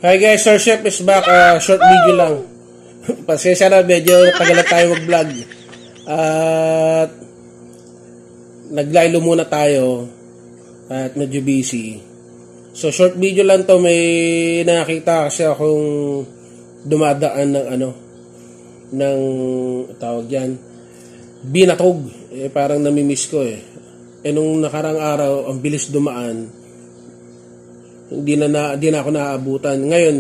Hi guys, Sir Chef is back. Short video lang. Pasensya na, medyo tagal na tayo mag-vlog. At naglaylo muna tayo at medyo busy. So short video lang to. May nakita kasi akong dumadaan ng tawag yan, binatog. Parang namimiss ko nung nakarang araw, ang bilis dumaan. Hindi na ako naaabutan. Ngayon,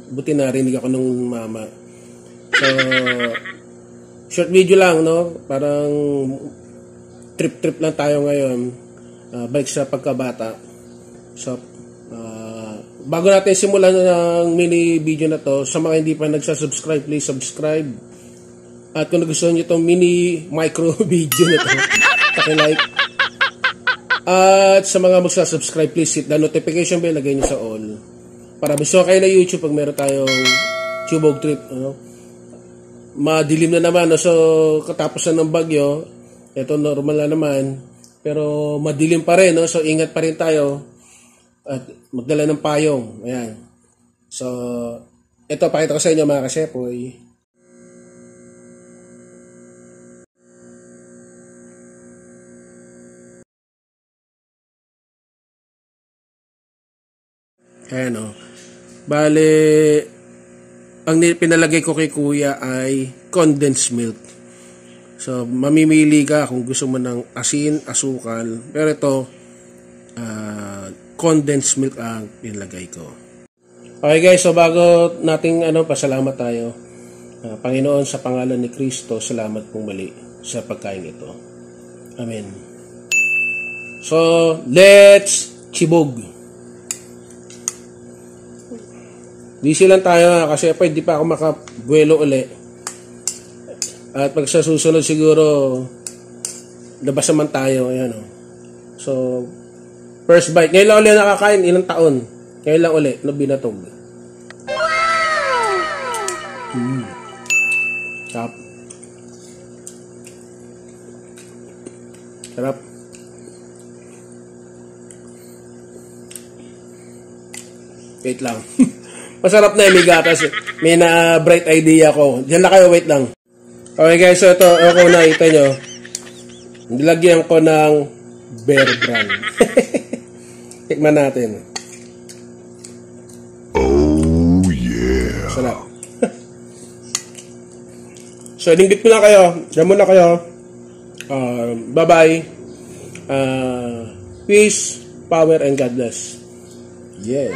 buti narinig ako ng mama. So, short video lang, no? Parang trip lang tayo ngayon. Balik sa pagkabata. So, bago natin simulan ng mini video na to, sa mga hindi pa nagsasubscribe, please subscribe. At kung nagustuhan nyo itong mini micro video na to, paki-like. At sa mga magsasubscribe, please hit the notification bell, lagay nyo sa all. Para gusto kayo na YouTube pag meron tayong tubog trip. Madilim na naman. So, katapusan ng bagyo, ito normal na naman. Pero madilim pa rin. So, ingat pa rin tayo. At magdala ng payong. Ayan. So, ito, pakita ko sa inyo mga kasepoy. Ayan Bale, ang pinalagay ko kay kuya ay condensed milk. So, mamimili ka kung gusto mo ng asin, asukal. Pero ito, condensed milk ang pinalagay ko. Okay guys, so bago nating pasalamat tayo. Panginoon, sa pangalan ni Kristo, salamat pong mali sa pagkain ito. Amen. So, let's chibog. Busy lang tayo kasi hindi pa ako makabuelo uli. At pag sa susunod siguro labas naman tayo. Ayan So, first bite. Ngayon lang ulit nakakain. Ilang taon? Ngayon lang ulit. Binatog. Sarap. Sarap. Wait lang. Masarap na may gatas. May na bright idea ko. Diyan na kayo, wait lang. Okay guys, so ito, ako nakita nyo. Nilagyan ko ng Bear Brand. Tikman natin. Oh yeah. Sarap. So, linggit ko lang kayo. Diyan muna kayo. Bye-bye. Peace, power, and God bless. Yeah.